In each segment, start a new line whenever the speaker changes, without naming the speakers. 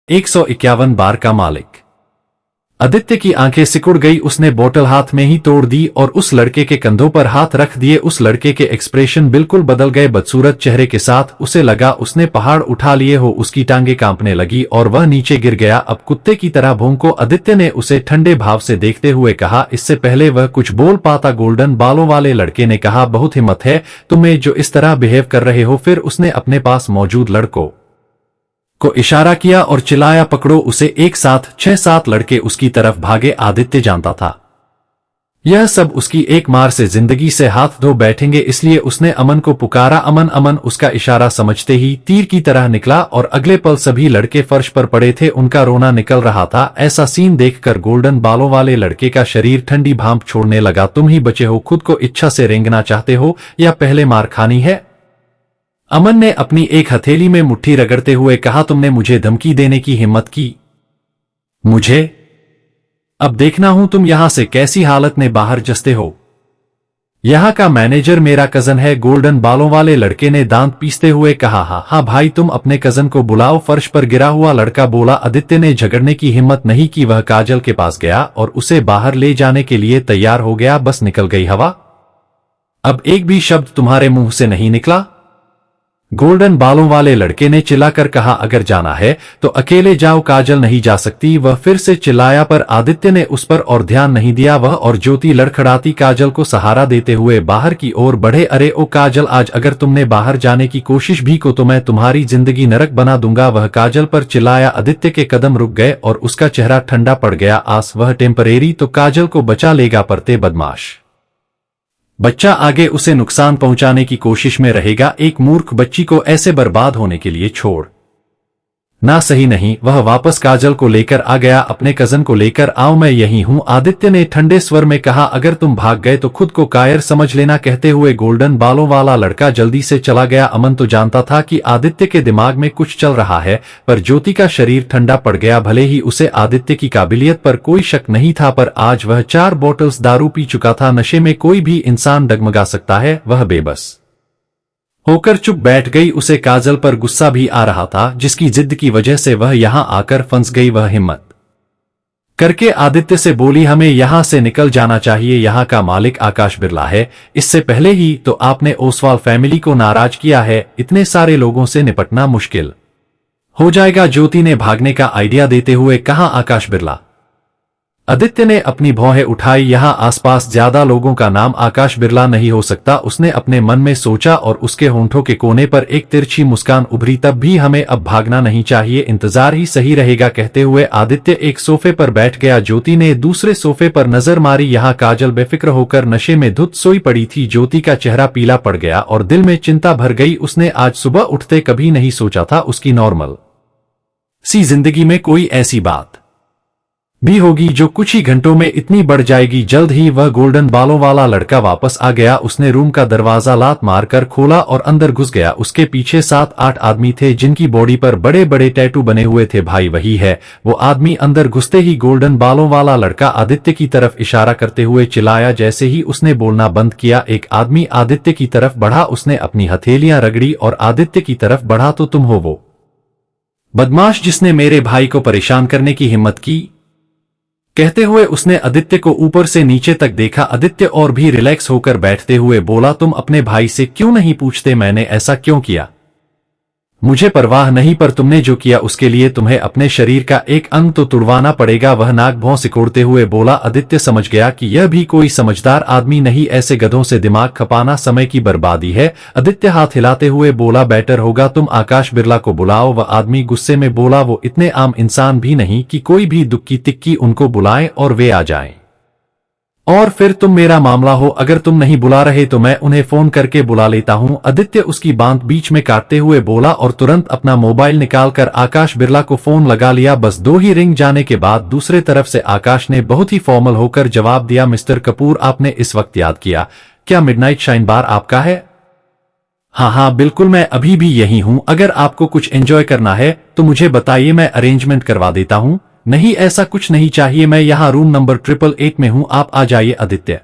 151 बार का मालिक। आदित्य की आंखें सिकुड़ गई। उसने बोतल हाथ में ही तोड़ दी और उस लड़के के कंधों पर हाथ रख दिए। उस लड़के के एक्सप्रेशन बिल्कुल बदल गए। बदसूरत चेहरे के साथ उसे लगा उसने पहाड़ उठा लिए हो। उसकी टांगें कांपने लगी और वह नीचे गिर गया। अब कुत्ते की तरह भौंको। आदित्य ने उसे ठंडे भाव से देखते हुए कहा। इससे पहले वह कुछ बोल पाता गोल्डन बालों वाले लड़के ने कहा, बहुत हिम्मत है तुम्हें जो इस तरह बिहेव कर रहे हो। फिर उसने अपने पास मौजूद लड़कों को इशारा किया और चिल्लाया, पकड़ो उसे। एक साथ 6-7 लड़के उसकी तरफ भागे। आदित्य जानता था यह सब उसकी एक मार से जिंदगी से हाथ धो बैठेंगे, इसलिए उसने अमन को पुकारा। अमन अमन उसका इशारा समझते ही तीर की तरह निकला और अगले पल सभी लड़के फर्श पर पड़े थे। उनका रोना निकल रहा था। ऐसा सीन देखकर गोल्डन बालों वाले लड़के का शरीर ठंडी भाप छोड़ने लगा। तुम ही बचे हो। खुद को इच्छा से रेंगना चाहते हो या पहले मार खानी है? अमन ने अपनी एक हथेली में मुट्ठी रगड़ते हुए कहा, तुमने मुझे धमकी देने की हिम्मत की? मुझे? अब देखना हूं तुम यहां से कैसी हालत में बाहर जस्ते हो। यहां का मैनेजर मेरा कजन है। गोल्डन बालों वाले लड़के ने दांत पीसते हुए कहा। हाँ भाई, तुम अपने कजन को बुलाओ। फर्श पर गिरा हुआ लड़का बोला। आदित्य ने झगड़ने की हिम्मत नहीं की। वह काजल के पास गया और उसे बाहर ले जाने के लिए तैयार हो गया। बस निकल गई हवा। अब एक भी शब्द तुम्हारे मुंह से नहीं निकला। गोल्डन बालों वाले लड़के ने चिल्लाकर कहा, अगर जाना है तो अकेले जाओ, काजल नहीं जा सकती। वह फिर से चिल्लाया पर आदित्य ने उस पर और ध्यान नहीं दिया। वह और ज्योति लड़खड़ाती काजल को सहारा देते हुए बाहर की ओर बढ़े। अरे ओ काजल, आज अगर तुमने बाहर जाने की कोशिश भी को तो मैं तुम्हारी जिंदगी नरक बना दूंगा। वह काजल पर चिल्लाया। आदित्य के कदम रुक गए और उसका चेहरा ठंडा पड़ गया। आस वह टेम्परेरी तो काजल को बचा लेगा, परते बदमाश बच्चा आगे उसे नुकसान पहुंचाने की कोशिश में रहेगा। एक मूर्ख बच्ची को ऐसे बर्बाद होने के लिए छोड़ ना सही नहीं। वह वापस काजल को लेकर आ गया। अपने कजन को लेकर आओ, मैं यही हूं, आदित्य ने ठंडे स्वर में कहा। अगर तुम भाग गए तो खुद को कायर समझ लेना। कहते हुए गोल्डन बालों वाला लड़का जल्दी से चला गया। अमन तो जानता था कि आदित्य के दिमाग में कुछ चल रहा है, पर ज्योति का शरीर ठंडा पड़ गया। भले ही उसे आदित्य की काबिलियत पर कोई शक नहीं था, पर आज वह 4 बॉटल्स दारू पी चुका था। नशे में कोई भी इंसान डगमगा सकता है। वह बेबस होकर चुप बैठ गई। उसे काजल पर गुस्सा भी आ रहा था, जिसकी जिद की वजह से वह यहां आकर फंस गई। वह हिम्मत करके आदित्य से बोली, हमें यहां से निकल जाना चाहिए। यहां का मालिक आकाश बिरला है। इससे पहले ही तो आपने ओसवाल फैमिली को नाराज किया है। इतने सारे लोगों से निपटना मुश्किल हो जाएगा। ज्योति ने भागने का आइडिया देते हुए कहा, आकाश बिरला? आदित्य ने अपनी भौहें उठाई। यहां आसपास ज्यादा लोगों का नाम आकाश बिरला नहीं हो सकता, उसने अपने मन में सोचा और उसके होंठों के कोने पर एक तिरछी मुस्कान उभरी। तब भी हमें अब भागना नहीं चाहिए, इंतजार ही सही रहेगा। कहते हुए आदित्य एक सोफे पर बैठ गया। ज्योति ने दूसरे सोफे पर नजर मारी। यहां काजल बेफिक्र होकर नशे में धुत सोई पड़ी थी। ज्योति का चेहरा पीला पड़ गया और दिल में चिंता भर गई। उसने आज सुबह उठते कभी नहीं सोचा था उसकी नॉर्मल सी जिंदगी में कोई ऐसी बात भी होगी जो कुछ ही घंटों में इतनी बढ़ जाएगी। जल्द ही वह गोल्डन बालों वाला लड़का वापस आ गया। उसने रूम का दरवाजा लात मारकर खोला और अंदर घुस गया। उसके पीछे 7-8 आदमी थे, जिनकी बॉडी पर बड़े बड़े टैटू बने हुए थे। भाई वही है वो आदमी। अंदर घुसते ही गोल्डन बालों वाला लड़का आदित्य की तरफ इशारा करते हुए चिल्लाया। जैसे ही उसने बोलना बंद किया, एक आदमी आदित्य की तरफ बढ़ा। उसने अपनी हथेलियां रगड़ी और आदित्य की तरफ बढ़ा। तो तुम हो वो बदमाश जिसने मेरे भाई को परेशान करने की हिम्मत की? कहते हुए उसने आदित्य को ऊपर से नीचे तक देखा। आदित्य और भी रिलैक्स होकर बैठते हुए बोला, तुम अपने भाई से क्यों नहीं पूछते मैंने ऐसा क्यों किया? मुझे परवाह नहीं, पर तुमने जो किया उसके लिए तुम्हें अपने शरीर का एक अंग तो तुड़वाना पड़ेगा। वह नाक भौं सिकोड़ते हुए बोला। आदित्य समझ गया कि यह भी कोई समझदार आदमी नहीं, ऐसे गधों से दिमाग खपाना समय की बर्बादी है। आदित्य हाथ हिलाते हुए बोला, बेटर होगा तुम आकाश बिरला को बुलाओ। वह आदमी गुस्से में बोला, वो इतने आम इंसान भी नहीं कि कोई भी दुक्की तिक्की उनको बुलाए और वे आ जाएं। और फिर तुम मेरा मामला हो, अगर तुम नहीं बुला रहे तो मैं उन्हें फोन करके बुला लेता हूं। आदित्य उसकी बात बीच में काटते हुए बोला और तुरंत अपना मोबाइल निकालकर आकाश बिरला को फोन लगा लिया। बस 2 ही रिंग जाने के बाद दूसरे तरफ से आकाश ने बहुत ही फॉर्मल होकर जवाब दिया, मिस्टर कपूर आपने इस वक्त याद किया, क्या मिडनाइट शाइन बार आपका है? हाँ हाँ बिल्कुल, मैं अभी भी यही हूं। अगर आपको कुछ एंजॉय करना है तो मुझे बताइए, मैं अरेंजमेंट करवा देता हूं। नहीं ऐसा कुछ नहीं चाहिए, मैं यहाँ रूम नंबर 888 में हूँ, आप आ जाइए। आदित्य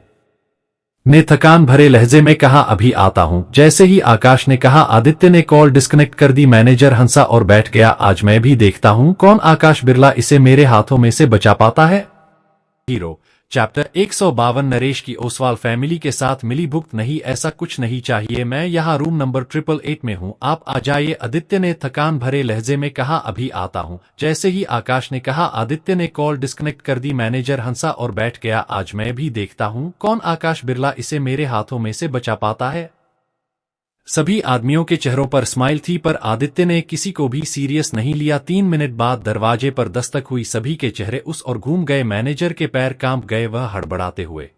ने थकान भरे लहजे में कहा, अभी आता हूं। जैसे ही आकाश ने कहा, आदित्य ने कॉल डिस्कनेक्ट कर दी। मैनेजर हंसा और बैठ गया। आज मैं भी देखता हूं कौन आकाश बिरला इसे मेरे हाथों में से बचा पाता है। Hero chapter 152। नरेश की ओसवाल फैमिली के साथ मिली भुगत नहीं, ऐसा कुछ नहीं चाहिए। मैं यहाँ रूम नंबर 888 में हूँ, आप आ जाइए, आदित्य ने थकान भरे लहजे में कहा। अभी आता हूँ। जैसे ही आकाश ने कहा, आदित्य ने कॉल डिस्कनेक्ट कर दी। मैनेजर हंसा और बैठ गया। आज मैं भी देखता हूँ कौन आकाश बिरला इसे मेरे हाथों में से बचा पाता है। सभी आदमियों के चेहरों पर स्माइल थी, पर आदित्य ने किसी को भी सीरियस नहीं लिया। 3 मिनट बाद दरवाजे पर दस्तक हुई। सभी के चेहरे उस ओर घूम गए। मैनेजर के पैर कांप गए। वह हड़बड़ाते हुए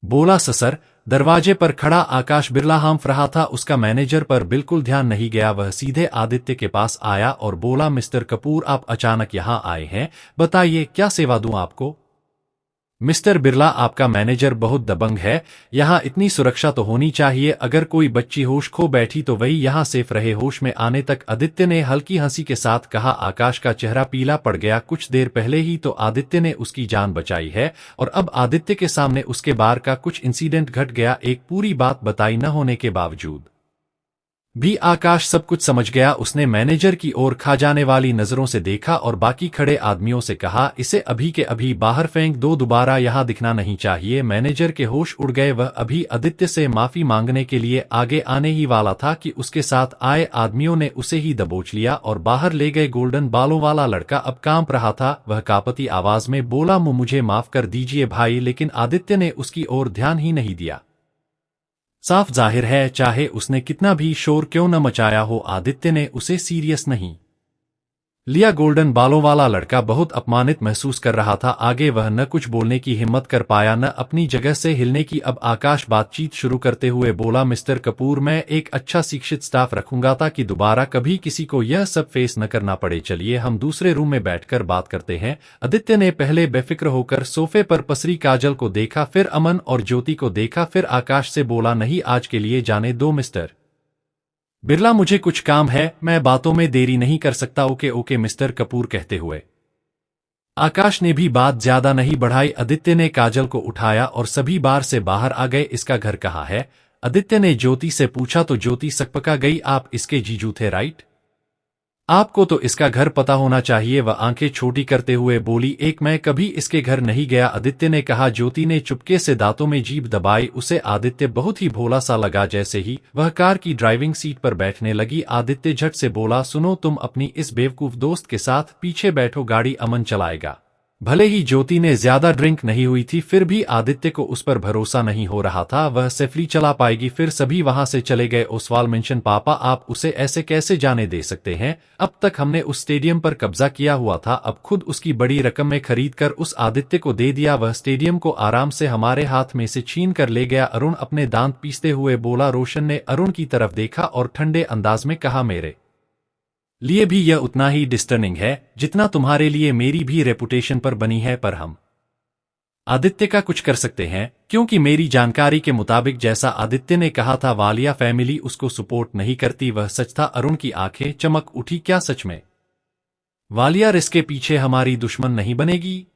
बोला, सर। दरवाजे पर खड़ा आकाश बिरला हांफ रहा था। उसका मैनेजर पर बिल्कुल ध्यान नहीं गया। वह सीधे आदित्य के पास आया और बोला, मिस्टर कपूर, आप अचानक यहाँ आए हैं, बताइए क्या सेवा दूं आपको। मिस्टर बिरला, आपका मैनेजर बहुत दबंग है। यहाँ इतनी सुरक्षा तो होनी चाहिए। अगर कोई बच्ची होश खो बैठी तो वही यहाँ सेफ रहे। होश में आने तक, आदित्य ने हल्की हंसी के साथ कहा। आकाश का चेहरा पीला पड़ गया। कुछ देर पहले ही तो आदित्य ने उसकी जान बचाई है और अब आदित्य के सामने उसके बार का कुछ इंसिडेंट घट गया। एक पूरी बात बताई न होने के बावजूद भी आकाश सब कुछ समझ गया। उसने मैनेजर की ओर खा जाने वाली नजरों से देखा और बाकी खड़े आदमियों से कहा, इसे अभी के अभी बाहर फेंक दो, दोबारा यहाँ दिखना नहीं चाहिए। मैनेजर के होश उड़ गए। वह अभी आदित्य से माफी मांगने के लिए आगे आने ही वाला था कि उसके साथ आए आदमियों ने उसे ही दबोच लिया और बाहर ले गए। गोल्डन बालों वाला लड़का अब कांप रहा था। वह कांपती आवाज में बोला, मुझे माफ कर दीजिए भाई। लेकिन आदित्य ने उसकी ओर ध्यान ही नहीं दिया। साफ जाहिर है, चाहे उसने कितना भी शोर क्यों न मचाया हो, आदित्य ने उसे सीरियस नहीं लिया। गोल्डन बालों वाला लड़का बहुत अपमानित महसूस कर रहा था। आगे वह न कुछ बोलने की हिम्मत कर पाया, न अपनी जगह से हिलने की। अब आकाश बातचीत शुरू करते हुए बोला, मिस्टर कपूर, मैं एक अच्छा शिक्षित स्टाफ रखूंगा ताकि दोबारा कभी किसी को यह सब फेस न करना पड़े। चलिए हम दूसरे रूम में बैठकर बात करते हैं। आदित्य ने पहले बेफिक्र होकर सोफे पर पसरी काजल को देखा, फिर अमन और ज्योति को देखा, फिर आकाश से बोला, नहीं, आज के लिए जाने दो मिस्टर बिरला, मुझे कुछ काम है, मैं बातों में देरी नहीं कर सकता। ओके ओके मिस्टर कपूर कहते हुए आकाश ने भी बात ज्यादा नहीं बढ़ाई। आदित्य ने काजल को उठाया और सभी बार से बाहर आ गए। इसका घर कहाँ है? आदित्य ने ज्योति से पूछा तो ज्योति सकपका गई। आप इसके जीजू थे, राइट? आपको तो इसका घर पता होना चाहिए। वह आंखें छोटी करते हुए बोली, एक मैं कभी इसके घर नहीं गया, आदित्य ने कहा। ज्योति ने चुपके से दांतों में जीभ दबाई। उसे आदित्य बहुत ही भोला सा लगा। जैसे ही वह कार की ड्राइविंग सीट पर बैठने लगी, आदित्य झट से बोला, सुनो, तुम अपनी इस बेवकूफ दोस्त के साथ पीछे बैठो, गाड़ी अमन चलाएगा। भले ही ज्योति ने ज्यादा ड्रिंक नहीं हुई थी, फिर भी आदित्य को उस पर भरोसा नहीं हो रहा था वह सेफली चला पाएगी। फिर सभी वहां से चले गए। ओसवाल मेंशन, पापा आप उसे ऐसे कैसे जाने दे सकते हैं? अब तक हमने उस स्टेडियम पर कब्जा किया हुआ था, अब खुद उसकी बड़ी रकम में खरीद कर उस आदित्य को दे दिया। वह स्टेडियम को आराम से हमारे हाथ में से छीन कर ले गया। अरुण अपने दांत पीसते हुए बोला। रोशन ने अरुण की तरफ देखा और ठंडे अंदाज में कहा, मेरे लिए भी यह उतना ही डिस्टर्निंग है जितना तुम्हारे लिए मेरी भी रेपुटेशन पर बनी है, पर हम आदित्य का कुछ कर सकते हैं, क्योंकि मेरी जानकारी के मुताबिक जैसा आदित्य ने कहा था, वालिया फैमिली उसको सपोर्ट नहीं करती। वह सच था। अरुण की आंखें चमक उठी। क्या सच में वालिया इसके पीछे हमारी दुश्मन नहीं बनेगी?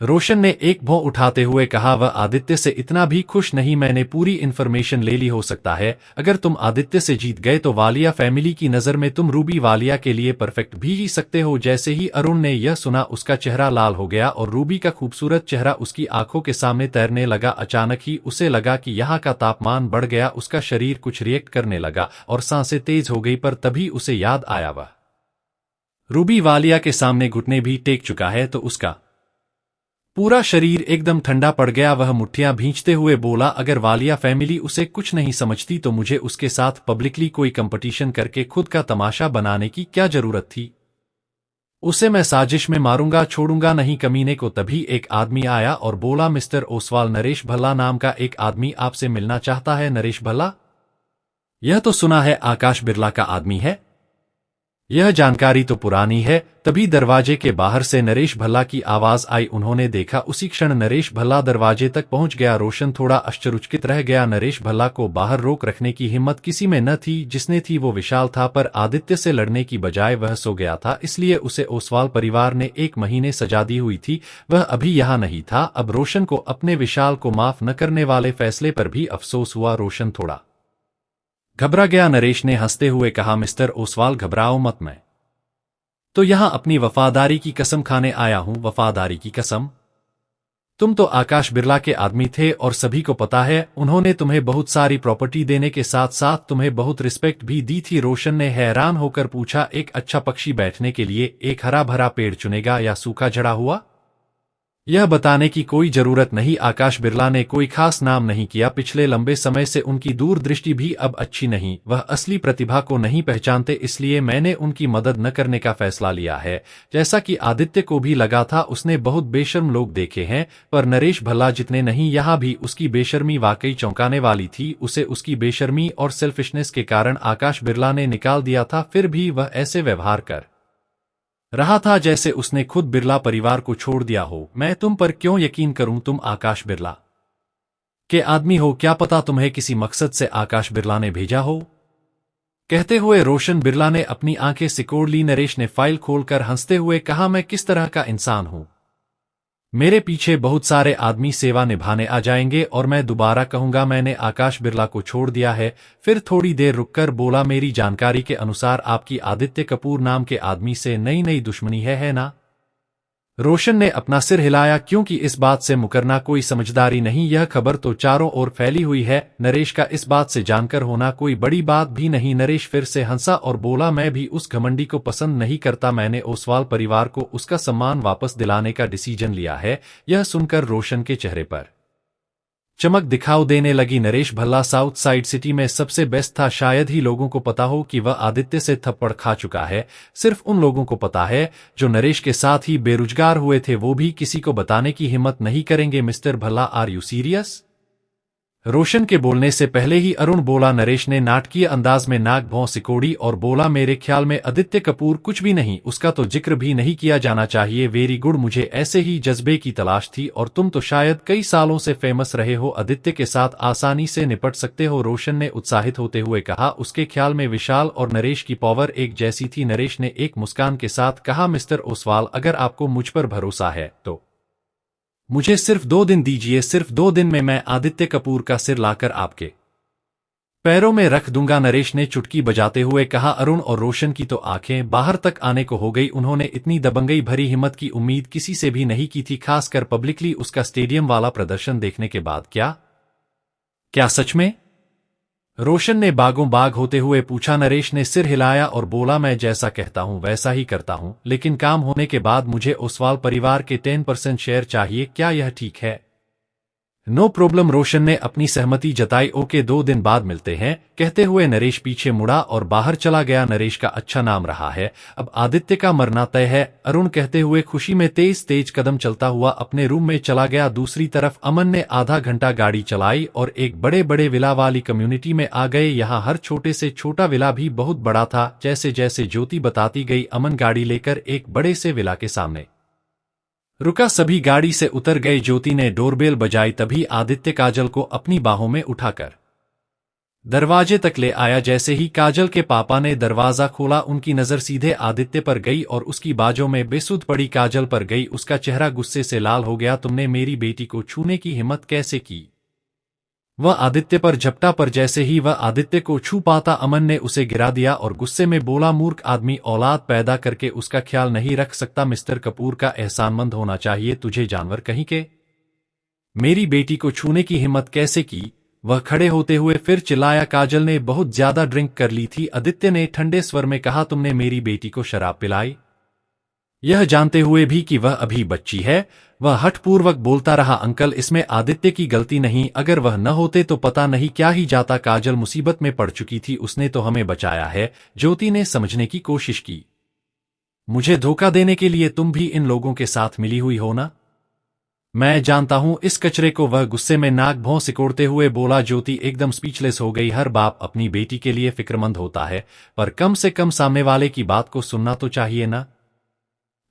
रोशन ने एक भौं उठाते हुए कहा। वह आदित्य से इतना भी खुश नहीं। मैंने पूरी इन्फॉर्मेशन ले ली। हो सकता है अगर तुम आदित्य से जीत गए तो वालिया फैमिली की नजर में तुम रूबी वालिया के लिए परफेक्ट भी ही सकते हो। जैसे ही अरुण ने यह सुना, उसका चेहरा लाल हो गया और रूबी का खूबसूरत चेहरा उसकी आंखों के सामने तैरने लगा। अचानक ही उसे लगा कि यहाँ का तापमान बढ़ गया। उसका शरीर कुछ रिएक्ट करने लगा और सांसें तेज हो गई, पर तभी उसे याद आया, वह रूबी वालिया के सामने घुटने भी टेक चुका है। तो उसका पूरा शरीर एकदम ठंडा पड़ गया। वह मुट्ठियां भींचते हुए बोला, अगर वालिया फैमिली उसे कुछ नहीं समझती तो मुझे उसके साथ पब्लिकली कोई कंपटीशन करके खुद का तमाशा बनाने की क्या जरूरत थी? उसे मैं साजिश में मारूंगा, छोड़ूंगा नहीं कमीने को। तभी एक आदमी आया और बोला, मिस्टर ओसवाल, नरेश भल्ला नाम का एक आदमी आपसे मिलना चाहता है। नरेश भल्ला? यह तो सुना है आकाश बिरला का आदमी है। यह जानकारी तो पुरानी है। तभी दरवाजे के बाहर से नरेश भल्ला की आवाज आई। उन्होंने देखा उसी क्षण नरेश भल्ला दरवाजे तक पहुंच गया। रोशन थोड़ा आश्चर्यचकित रह गया। नरेश भल्ला को बाहर रोक रखने की हिम्मत किसी में न थी। जिसने थी वो विशाल था, पर आदित्य से लड़ने की बजाय वह सो गया था, इसलिए उसे ओसवाल परिवार ने 1 महीने सजा दी हुई थी। वह अभी यहाँ नहीं था। अब रोशन को अपने विशाल को माफ न करने वाले फैसले पर भी अफसोस हुआ। रोशन थोड़ा घबरा गया। नरेश ने हंसते हुए कहा, मिस्टर ओसवाल घबराओ मत, मैं तो यहां अपनी वफादारी की कसम खाने आया हूं। वफादारी की कसम? तुम तो आकाश बिरला के आदमी थे और सभी को पता है उन्होंने तुम्हें बहुत सारी प्रॉपर्टी देने के साथ साथ तुम्हें बहुत रिस्पेक्ट भी दी थी। रोशन ने हैरान होकर पूछा, एक अच्छा पक्षी बैठने के लिए एक हरा भरा पेड़ चुनेगा या सूखा झड़ा हुआ? यह बताने की कोई जरूरत नहीं। आकाश बिरला ने कोई खास नाम नहीं किया। पिछले लंबे समय से उनकी दूरदृष्टि भी अब अच्छी नहीं। वह असली प्रतिभा को नहीं पहचानते, इसलिए मैंने उनकी मदद न करने का फैसला लिया है। जैसा कि आदित्य को भी लगा था, उसने बहुत बेशर्म लोग देखे हैं, पर नरेश भल्ला जितने नहीं। यहाँ भी उसकी बेशर्मी वाकई चौंकाने वाली थी। उसे उसकी बेशर्मी और सेल्फिशनेस के कारण आकाश बिरला ने निकाल दिया था, फिर भी वह ऐसे व्यवहार कर रहा था जैसे उसने खुद बिरला परिवार को छोड़ दिया हो। मैं तुम पर क्यों यकीन करूं? तुम आकाश बिरला के आदमी हो। क्या पता तुम्हें किसी मकसद से आकाश बिरला ने भेजा हो। कहते हुए रोशन बिरला ने अपनी आंखें सिकोड़ ली। नरेश ने फाइल खोलकर हंसते हुए कहा, मैं किस तरह का इंसान हूं? मेरे पीछे बहुत सारे आदमी सेवा निभाने आ जाएंगे और मैं दोबारा कहूंगा मैंने आकाश बिरला को छोड़ दिया है। फिर थोड़ी देर रुककर बोला, मेरी जानकारी के अनुसार आपकी आदित्य कपूर नाम के आदमी से नई नई दुश्मनी है ना? रोशन ने अपना सिर हिलाया, क्योंकि इस बात से मुकरना कोई समझदारी नहीं। यह खबर तो चारों ओर फैली हुई है। नरेश का इस बात से जानकर होना कोई बड़ी बात भी नहीं। नरेश फिर से हंसा और बोला, मैं भी उस घमंडी को पसंद नहीं करता। मैंने ओसवाल परिवार को उसका सम्मान वापस दिलाने का डिसीजन लिया है। यह सुनकर रोशन के चेहरे पर चमक दिखाई देने लगी। Naresh Bhalla south side city में सबसे बेस्ट था। शायद ही लोगों को पता हो कि वह आदित्य से थप्पड़ खा चुका है। सिर्फ उन लोगों को पता है जो नरेश के साथ ही बेरोजगार हुए थे। वो भी किसी को बताने की हिम्मत नहीं करेंगे। Mister Bhalla, are you serious? Roshan के बोलने से पहले ही अरुण बोला। नरेश ने नाटकीय अंदाज में नाक भौं सिकोड़ी और बोला, मेरे ख्याल में आदित्य कपूर कुछ भी नहीं, उसका तो जिक्र भी नहीं किया जाना चाहिए। वेरी गुड, मुझे ऐसे ही जज्बे की तलाश थी। और तुम तो शायद कई सालों से फेमस रहे हो, आदित्य के साथ आसानी से निपट सकते हो। रोशन ने उत्साहित होते हुए कहा। उसके ख्याल में विशाल और नरेश की पावर एक जैसी थी। नरेश ने एक मुस्कान के साथ कहा, मिस्टर ओसवाल, अगर आपको मुझ पर भरोसा है तो मुझे सिर्फ 2 दिन दीजिए। सिर्फ 2 दिन में मैं आदित्य कपूर का सिर लाकर आपके पैरों में रख दूंगा। नरेश ने चुटकी बजाते हुए कहा। अरुण और रोशन की तो आंखें बाहर तक आने को हो गई। उन्होंने इतनी दबंगई भरी हिम्मत की उम्मीद किसी से भी नहीं की थी, खासकर पब्लिकली उसका स्टेडियम वाला प्रदर्शन देखने के बाद। क्या सच में? रोशन ने बागों बाग होते हुए पूछा। नरेश ने सिर हिलाया और बोला, मैं जैसा कहता हूं वैसा ही करता हूं, लेकिन काम होने के बाद मुझे ओसवाल परिवार के 10% शेयर चाहिए। क्या यह ठीक है? नो प्रॉब्लम, रोशन ने अपनी सहमति जताई। ओके, 2 दिन बाद मिलते हैं। कहते हुए नरेश पीछे मुड़ा और बाहर चला गया। नरेश का अच्छा नाम रहा है, अब आदित्य का मरना तय है, अरुण कहते हुए खुशी में तेज तेज कदम चलता हुआ अपने रूम में चला गया। दूसरी तरफ अमन ने आधा घंटा गाड़ी चलाई और एक बड़े बड़े विला वाली कम्युनिटी में आ गए। यहाँ हर छोटे से छोटा विला भी बहुत बड़ा था। जैसे जैसे ज्योति बताती गई, अमन गाड़ी लेकर एक बड़े से विला के सामने रुका। सभी गाड़ी से उतर गए। ज्योति ने डोरबेल बजाई। तभी आदित्य काजल को अपनी बाहों में उठाकर दरवाजे तक ले आया। जैसे ही काजल के पापा ने दरवाजा खोला, उनकी नजर सीधे आदित्य पर गई और उसकी बाजों में बेसुध पड़ी काजल पर गई। उसका चेहरा गुस्से से लाल हो गया। तुमने मेरी बेटी को छूने की हिम्मत कैसे की? वह आदित्य पर झपटा, पर जैसे ही वह आदित्य को छू पाता, अमन ने उसे गिरा दिया और गुस्से में बोला, मूर्ख आदमी, औलाद पैदा करके उसका ख्याल नहीं रख सकता। मिस्टर कपूर का एहसानमंद होना चाहिए तुझे, जानवर कहीं के। मेरी बेटी को छूने की हिम्मत कैसे की? वह खड़े होते हुए फिर चिल्लाया। काजल ने बहुत ज्यादा ड्रिंक कर ली थी। आदित्य ने ठंडे स्वर में कहा, तुमने मेरी बेटी को शराब पिलाई, यह जानते हुए भी कि वह अभी बच्ची है। वह हठपूर्वक बोलता रहा, अंकल, इसमें आदित्य की गलती नहीं, अगर वह न होते तो पता नहीं क्या ही जाता। काजल मुसीबत में पड़ चुकी थी, उसने तो हमें बचाया है। ज्योति ने समझने की कोशिश की। मुझे धोखा देने के लिए तुम भी इन लोगों के साथ मिली हुई हो ना? मैं जानता हूं इस कचरे को, वह गुस्से में नाक भौं सिकोड़ते हुए बोला। ज्योति एकदम स्पीचलेस हो गई। हर बाप अपनी बेटी के लिए फिक्रमंद होता है, पर कम से कम सामने वाले की बात को सुनना तो चाहिए ना।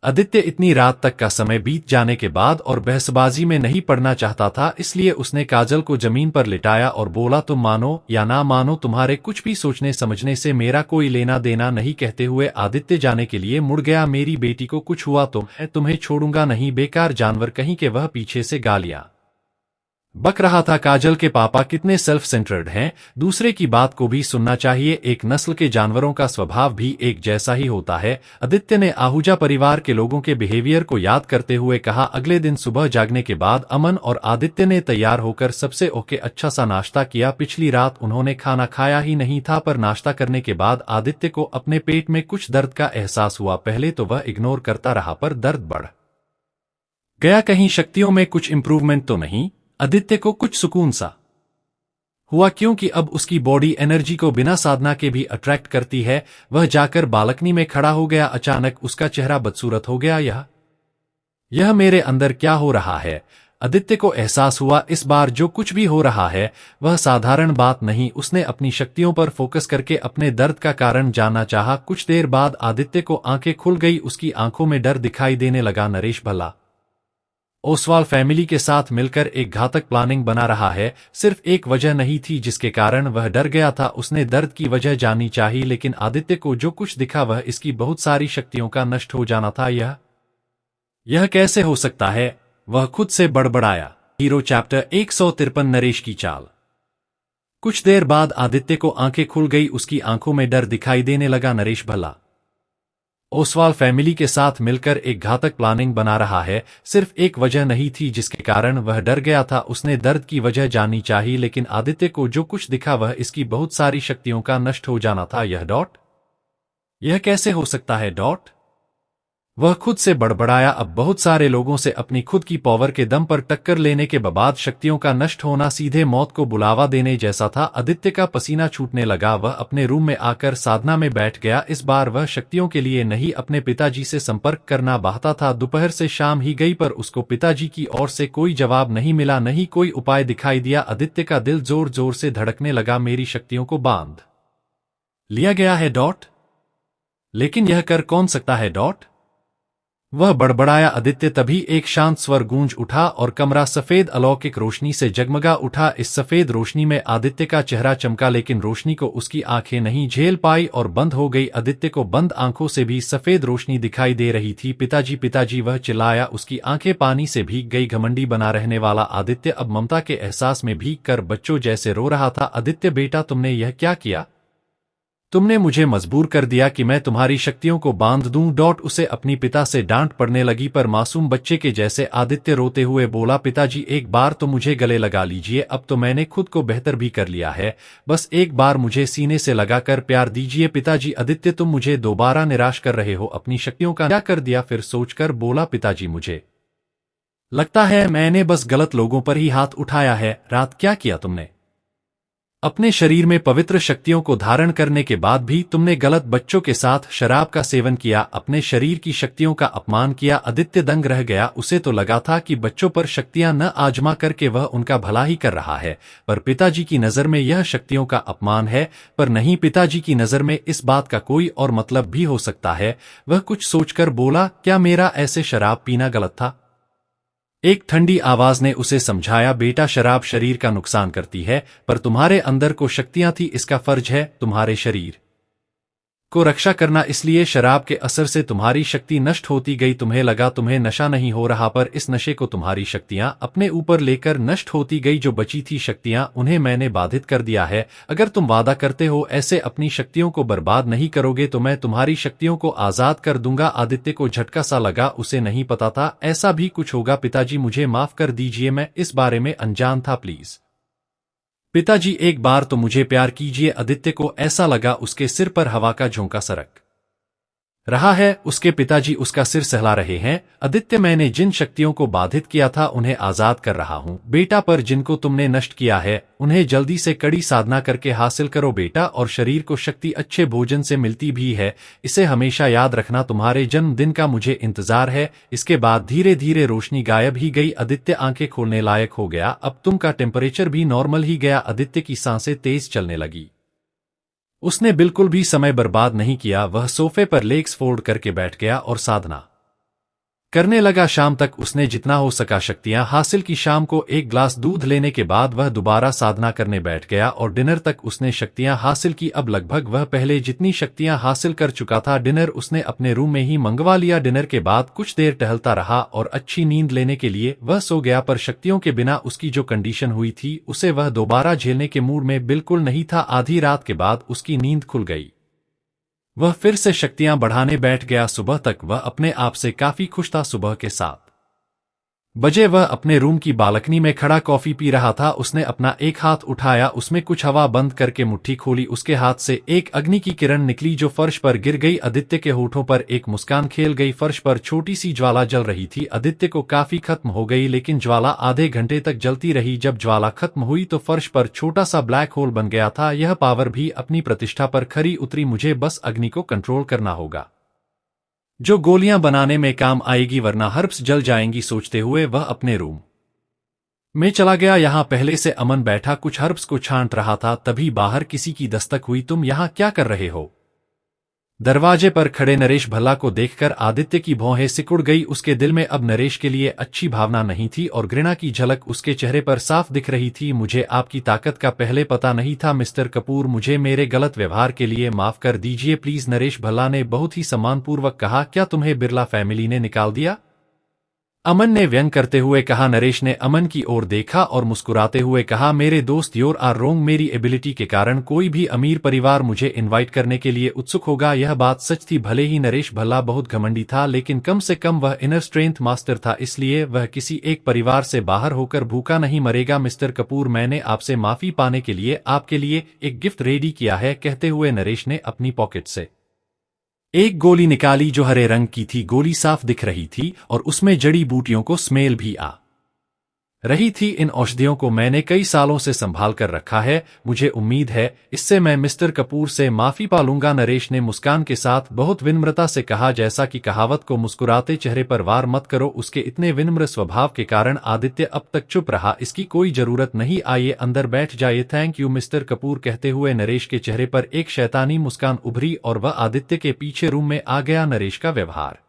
आदित्य इतनी रात तक का समय बीत जाने के बाद और बहसबाजी में नहीं पड़ना चाहता था, इसलिए उसने काजल को जमीन पर लिटाया और बोला, तुम मानो या ना मानो, तुम्हारे कुछ भी सोचने समझने से मेरा कोई लेना देना नहीं। कहते हुए आदित्य जाने के लिए मुड़ गया। मेरी बेटी को कुछ हुआ तो मैं तुम्हें छोड़ूंगा नहीं, बेकार जानवर कहीं के। वह पीछे से गालियां बक रहा था। काजल के पापा कितने सेल्फ सेंटर्ड हैं, दूसरे की बात को भी सुनना चाहिए। एक नस्ल के जानवरों का स्वभाव भी एक जैसा ही होता है। आदित्य ने आहूजा परिवार के लोगों के बिहेवियर को याद करते हुए कहा। अगले दिन सुबह जागने के बाद अमन और आदित्य ने तैयार होकर सबसे ओके अच्छा सा नाश्ता किया। पिछली रात उन्होंने खाना खाया ही नहीं था, पर नाश्ता करने के बाद आदित्य को अपने पेट में कुछ दर्द का एहसास हुआ। पहले तो वह इग्नोर करता रहा, पर दर्द बढ़ गया। कहीं शक्तियों में कुछ इंप्रूवमेंट तो नहीं। आदित्य को कुछ सुकून सा हुआ, क्योंकि अब उसकी बॉडी एनर्जी को बिना साधना के भी अट्रैक्ट करती है। वह जाकर बालकनी में खड़ा हो गया। अचानक उसका चेहरा बदसूरत हो गया। यह मेरे अंदर क्या हो रहा है? आदित्य को एहसास हुआ इस बार जो कुछ भी हो रहा है वह साधारण बात नहीं। उसने अपनी शक्तियों पर फोकस करके अपने दर्द का कारण जानना चाहा। कुछ देर बाद आदित्य को आंखें खुल गई। उसकी आंखों में डर दिखाई देने लगा। नरेश भला ओसवाल फैमिली के साथ मिलकर एक घातक प्लानिंग बना रहा है। सिर्फ एक वजह नहीं थी जिसके कारण वह डर गया था। उसने दर्द की वजह जाननी चाहिए, लेकिन आदित्य को जो कुछ दिखा वह इसकी बहुत सारी शक्तियों का नष्ट हो जाना था। यह कैसे हो सकता है? वह खुद से बड़बड़ाया। हीरो चैप्टर 153 नरेश की चाल। कुछ देर बाद आदित्य को आंखें खुल गई। उसकी आंखों में डर दिखाई देने लगा। नरेश भला ओसवाल फैमिली के साथ मिलकर एक घातक प्लानिंग बना रहा है। सिर्फ एक वजह नहीं थी जिसके कारण वह डर गया था। उसने दर्द की वजह जाननी चाहिए, लेकिन आदित्य को जो कुछ दिखा वह इसकी बहुत सारी शक्तियों का नष्ट हो जाना था। यह कैसे हो सकता है? वह खुद से बड़बड़ाया। अब बहुत सारे लोगों से अपनी खुद की पावर के दम पर टक्कर लेने के बाद शक्तियों का नष्ट होना सीधे मौत को बुलावा देने जैसा था। आदित्य का पसीना छूटने लगा। वह अपने रूम में आकर साधना में बैठ गया। इस बार वह शक्तियों के लिए नहीं, अपने पिताजी से संपर्क करना चाहता था। दोपहर से शाम ही गई, पर उसको पिताजी की ओर से कोई जवाब नहीं मिला, नहीं कोई उपाय दिखाई दिया। आदित्य का दिल जोर जोर से धड़कने लगा। मेरी शक्तियों को बांध लिया गया है। लेकिन यह कर कौन सकता है? वह बड़बड़ाया। आदित्य तभी एक शांत स्वर गूंज उठा और कमरा सफेद अलौकिक रोशनी से जगमगा उठा। इस सफेद रोशनी में आदित्य का चेहरा चमका, लेकिन रोशनी को उसकी आंखें नहीं झेल पाई और बंद हो गई। आदित्य को बंद आंखों से भी सफेद रोशनी दिखाई दे रही थी। पिताजी पिताजी, वह चिल्लाया। उसकी आंखें पानी से भीग गई। घमंडी बना रहने वाला आदित्य अब ममता के एहसास में भीग कर बच्चों जैसे रो रहा था। आदित्य बेटा, तुमने यह क्या किया? तुमने मुझे मजबूर कर दिया कि मैं तुम्हारी शक्तियों को बांध दूं। उसे अपनी पिता से डांट पड़ने लगी, पर मासूम बच्चे के जैसे आदित्य रोते हुए बोला, पिताजी एक बार तो मुझे गले लगा लीजिए। अब तो मैंने खुद को बेहतर भी कर लिया है, बस एक बार मुझे सीने से लगाकर प्यार दीजिए। पिताजी आदित्य, तुम मुझे दोबारा निराश कर रहे हो। अपनी शक्तियों का क्या कर दिया? फिर सोचकर बोला, पिताजी मुझे लगता है मैंने बस गलत लोगों पर ही हाथ उठाया है। रात क्या किया तुमने? अपने शरीर में पवित्र शक्तियों को धारण करने के बाद भी तुमने गलत बच्चों के साथ शराब का सेवन किया, अपने शरीर की शक्तियों का अपमान किया। आदित्य दंग रह गया। उसे तो लगा था कि बच्चों पर शक्तियां न आजमा करके वह उनका भला ही कर रहा है, पर पिताजी की नजर में यह शक्तियों का अपमान है। पर नहीं, पिताजी की नजर में इस बात का कोई और मतलब भी हो सकता है। वह कुछ सोचकर बोला, क्या मेरा ऐसे शराब पीना गलत था? एक ठंडी आवाज ने उसे समझाया, बेटा शराब शरीर का नुकसान करती है, पर तुम्हारे अंदर को शक्तियां थी, इसका फर्ज है तुम्हारे शरीर को रक्षा करना। इसलिए शराब के असर से तुम्हारी शक्ति नष्ट होती गई। तुम्हें लगा तुम्हें नशा नहीं हो रहा, पर इस नशे को तुम्हारी शक्तियां अपने ऊपर लेकर नष्ट होती गई। जो बची थी शक्तियां उन्हें मैंने बाधित कर दिया है। अगर तुम वादा करते हो ऐसे अपनी शक्तियों को बर्बाद नहीं करोगे तो मैं तुम्हारी शक्तियों को आजाद कर दूंगा। आदित्य को झटका सा लगा। उसे नहीं पता था ऐसा भी कुछ होगा। पिताजी मुझे माफ कर दीजिए, मैं इस बारे में अनजान था, प्लीज पिताजी एक बार तो मुझे प्यार कीजिए। आदित्य को ऐसा लगा उसके सिर पर हवा का झोंका सरक रहा है। उसके पिताजी उसका सिर सहला रहे हैं। आदित्य, मैंने जिन शक्तियों को बाधित किया था उन्हें आजाद कर रहा हूँ बेटा, पर जिनको तुमने नष्ट किया है उन्हें जल्दी से कड़ी साधना करके हासिल करो बेटा। और शरीर को शक्ति अच्छे भोजन से मिलती भी है, इसे हमेशा याद रखना। तुम्हारे जन्मदिन का मुझे इंतजार है। इसके बाद धीरे धीरे रोशनी गायब ही गई। आदित्य आंखें खोलने लायक हो गया। अब तुम का टेम्परेचर भी नॉर्मल ही गया। आदित्य की सांसें तेज चलने लगी। उसने बिल्कुल भी समय बर्बाद नहीं किया। वह सोफे पर लेग्स फोल्ड करके बैठ गया और साधना करने लगा। शाम तक उसने जितना हो सका शक्तियां हासिल की। शाम को एक ग्लास दूध लेने के बाद वह दोबारा साधना करने बैठ गया और डिनर तक उसने शक्तियां हासिल की। अब लगभग वह पहले जितनी शक्तियां हासिल कर चुका था। डिनर उसने अपने रूम में ही मंगवा लिया। डिनर के बाद कुछ देर टहलता रहा और अच्छी नींद लेने के लिए वह सो गया। पर शक्तियों के बिना उसकी जो कंडीशन हुई थी उसे वह दोबारा झेलने के मूड में बिल्कुल नहीं था। आधी रात के बाद उसकी नींद खुल गई। वह फिर से शक्तियां बढ़ाने बैठ गया। सुबह तक वह अपने आप से काफी खुश था। सुबह के 7 बजे वह अपने रूम की बालकनी में खड़ा कॉफी पी रहा था। उसने अपना एक हाथ उठाया, उसमें कुछ हवा बंद करके मुट्ठी खोली। उसके हाथ से एक अग्नि की किरण निकली जो फर्श पर गिर गई। आदित्य के होठों पर एक मुस्कान खेल गई। फर्श पर छोटी सी ज्वाला जल रही थी। आदित्य को काफी खत्म हो गई, लेकिन ज्वाला आधे घंटे तक जलती रही। जब ज्वाला खत्म हुई तो फर्श पर छोटा सा ब्लैक होल बन गया था। यह पावर भी अपनी प्रतिष्ठा पर खरी उतरी। मुझे बस अग्नि को कंट्रोल करना होगा जो गोलियां बनाने में काम आएगी, वरना हर्ब्स जल जाएंगी। सोचते हुए वह अपने रूम में चला गया। यहां पहले से अमन बैठा कुछ हर्ब्स को छांट रहा था। तभी बाहर किसी की दस्तक हुई। तुम यहां क्या कर रहे हो? दरवाजे पर खड़े नरेश भल्ला को देखकर आदित्य की भौहें सिकुड़ गई। उसके दिल में अब नरेश के लिए अच्छी भावना नहीं थी और घृणा की झलक उसके चेहरे पर साफ दिख रही थी। मुझे आपकी ताकत का पहले पता नहीं था मिस्टर कपूर। मुझे मेरे गलत व्यवहार के लिए माफ कर दीजिए प्लीज, नरेश भल्ला ने बहुत ही सम्मानपूर्वक कहा। क्या तुम्हें बिरला फैमिली ने निकाल दिया? अमन ने व्यंग करते हुए कहा। नरेश ने अमन की ओर देखा और मुस्कुराते हुए कहा, मेरे दोस्त योर आर रोंग। मेरी एबिलिटी के कारण कोई भी अमीर परिवार मुझे इनवाइट करने के लिए उत्सुक होगा। यह बात सच थी। भले ही नरेश भल्ला बहुत घमंडी था, लेकिन कम से कम वह इनर स्ट्रेंथ मास्टर था, इसलिए वह किसी एक परिवार से बाहर होकर भूखा नहीं मरेगा। मिस्टर कपूर, मैंने आपसे माफी पाने के लिए आपके लिए एक गिफ्ट रेडी किया है। कहते हुए नरेश ने अपनी पॉकेट से एक गोली निकाली जो हरे रंग की थी। गोली साफ दिख रही थी और उसमें जड़ी बूटियों को स्मेल भी आ रही थी। इन औषधियों को मैंने कई सालों से संभाल कर रखा है। मुझे उम्मीद है इससे मैं मिस्टर कपूर से माफी पा लूंगा। नरेश ने मुस्कान के साथ बहुत विनम्रता से कहा। जैसा कि कहावत को मुस्कुराते चेहरे पर वार मत करो। उसके इतने विनम्र स्वभाव के कारण आदित्य अब तक चुप रहा। इसकी कोई जरूरत नहीं, आइए अंदर बैठ जाइए। Thank you mister Kapoor. कहते हुए नरेश के चेहरे पर एक शैतानी मुस्कान उभरी और वह आदित्य के पीछे रूम में आ गया। नरेश का व्यवहार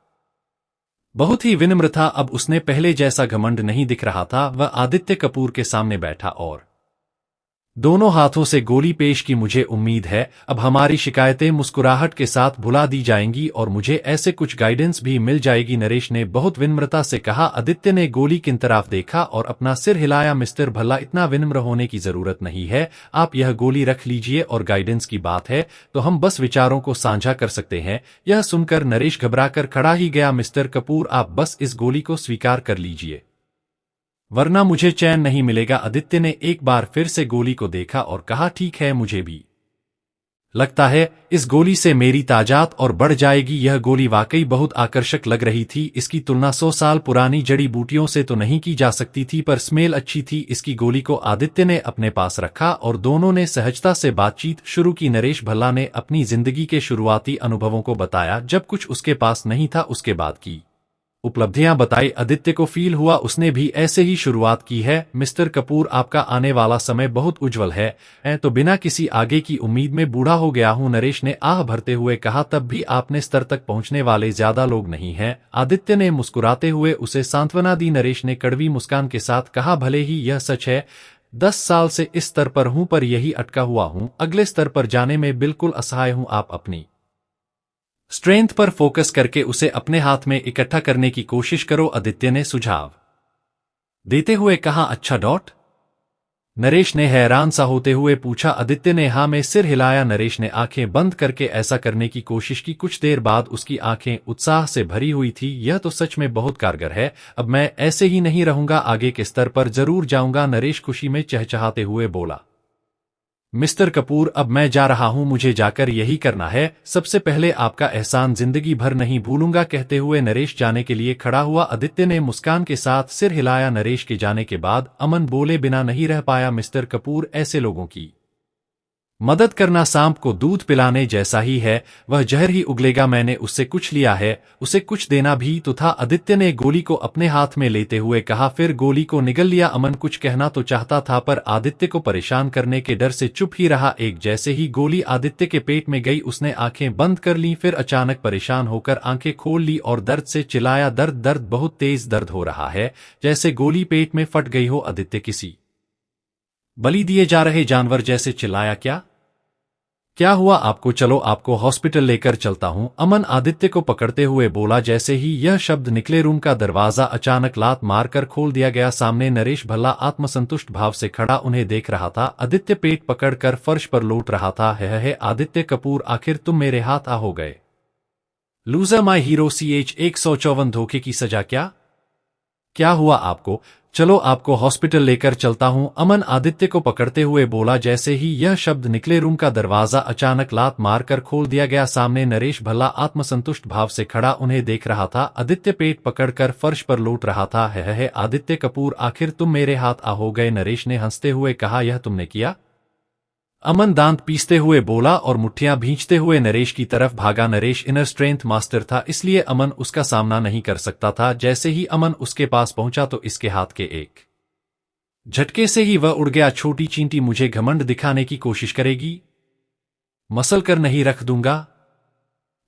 बहुत ही विनम्र था। अब उसने पहले जैसा घमंड नहीं दिख रहा था। वह आदित्य कपूर के सामने बैठा और दोनों हाथों से गोली पेश की। मुझे उम्मीद है अब हमारी शिकायतें मुस्कुराहट के साथ भुला दी जाएंगी और मुझे ऐसे कुछ गाइडेंस भी मिल जाएगी। नरेश ने बहुत विनम्रता से कहा। आदित्य ने गोली की तरफ देखा और अपना सिर हिलाया। मिस्टर भल्ला, इतना विनम्र होने की जरूरत नहीं है। आप यह गोली रख लीजिए और गाइडेंस की बात है तो हम बस विचारों को साझा कर सकते हैं। यह सुनकर नरेश घबराकर खड़ा ही गया। मिस्टर कपूर, आप बस इस गोली को स्वीकार कर लीजिए, वरना मुझे चैन नहीं मिलेगा। आदित्य ने एक बार फिर से गोली को देखा और कहा, ठीक है, मुझे भी लगता है इस गोली से मेरी ताजात और बढ़ जाएगी। यह गोली वाकई बहुत आकर्षक लग रही थी। इसकी तुलना 100 साल पुरानी जड़ी बूटियों से तो नहीं की जा सकती थी, पर स्मेल अच्छी थी। इसकी गोली को आदित्य ने अपने पास रखा और दोनों ने सहजता से बातचीत शुरू की। नरेश भल्ला ने अपनी जिंदगी के शुरुआती अनुभवों को बताया, जब कुछ उसके पास नहीं था। उसके बाद की उपलब्धियां बताई। आदित्य को फील हुआ उसने भी ऐसे ही शुरुआत की है। मिस्टर कपूर, आपका आने वाला समय बहुत उज्जवल है। तो बिना किसी आगे की उम्मीद में बूढ़ा हो गया हूं, नरेश ने आह भरते हुए कहा। तब भी आपने स्तर तक पहुंचने वाले ज्यादा लोग नहीं हैं। आदित्य ने मुस्कुराते हुए उसे सांत्वना दी। नरेश ने कड़वी मुस्कान के साथ कहा, भले ही यह सच है 10 साल से इस स्तर पर हूं, पर यही अटका हुआ हूं। अगले स्तर पर जाने में बिल्कुल असहाय हूं। आप अपनी स्ट्रेंथ पर फोकस करके उसे अपने हाथ में इकट्ठा करने की कोशिश करो, आदित्य ने सुझाव देते हुए कहा। अच्छा डॉट, नरेश ने हैरान सा होते हुए पूछा। आदित्य ने हाँ में सिर हिलाया। नरेश ने आंखें बंद करके ऐसा करने की कोशिश की। कुछ देर बाद उसकी आंखें उत्साह से भरी हुई थी। यह तो सच में बहुत कारगर है। अब मैं ऐसे ही नहीं रहूंगा, आगे के स्तर पर जरूर जाऊंगा। नरेश खुशी में चहचहाते हुए बोला। मिस्टर कपूर, अब मैं जा रहा हूं, मुझे जाकर यही करना है। सबसे पहले आपका एहसान जिंदगी भर नहीं भूलूंगा, कहते हुए नरेश जाने के लिए खड़ा हुआ। आदित्य ने मुस्कान के साथ सिर हिलाया। नरेश के जाने के बाद अमन बोले बिना नहीं रह पाया। मिस्टर कपूर, ऐसे लोगों की मदद करना सांप को दूध पिलाने जैसा ही है, वह जहर ही उगलेगा। मैंने उससे कुछ लिया है, उसे कुछ देना भी तो था। आदित्य ने गोली को अपने हाथ में लेते हुए कहा, फिर गोली को निगल लिया। अमन कुछ कहना तो चाहता था पर आदित्य को परेशान करने के डर से चुप ही रहा। एक जैसे ही गोली आदित्य के पेट में गई उसने आंखें बंद कर ली, फिर अचानक परेशान होकर आंखें खोल ली और दर्द से चिल्लाया, दर्द दर्द, बहुत तेज दर्द हो रहा है, जैसे गोली पेट में फट गई हो। आदित्य किसी बलि दिए जा रहे जानवर जैसे चिल्लाया, क्या हुआ आपको? चलो आपको हॉस्पिटल लेकर चलता हूं। अमन आदित्य को पकड़ते हुए बोला। जैसे ही यह शब्द निकले रूम का दरवाजा अचानक लात मारकर खोल दिया गया। सामने नरेश भल्ला आत्मसंतुष्ट भाव से खड़ा उन्हें देख रहा था। आदित्य पेट पकड़कर फर्श पर लौट रहा था। है आदित्य कपूर, आखिर तुम मेरे हाथ आ हो गए। लूजर माई हीरो। CH 154 धोखे की सजा। क्या हुआ आपको? चलो आपको हॉस्पिटल लेकर चलता हूं। अमन आदित्य को पकड़ते हुए बोला। जैसे ही यह शब्द निकले रूम का दरवाजा अचानक लात मारकर खोल दिया गया। सामने नरेश भल्ला आत्मसंतुष्ट भाव से खड़ा उन्हें देख रहा था। आदित्य पेट पकड़कर फर्श पर लौट रहा था। है आदित्य कपूर, आखिर तुम मेरे हाथ आ हो गए। नरेश ने हंसते हुए कहा, यह तुमने किया? अमन दांत पीसते हुए बोला और मुट्ठियां भींचते हुए नरेश की तरफ भागा। नरेश इनर स्ट्रेंथ मास्टर था, इसलिए अमन उसका सामना नहीं कर सकता था। जैसे ही अमन उसके पास पहुंचा तो इसके हाथ के एक झटके से ही वह उड़ गया। छोटी चींटी, मुझे घमंड दिखाने की कोशिश करेगी? मसल कर नहीं रख दूंगा।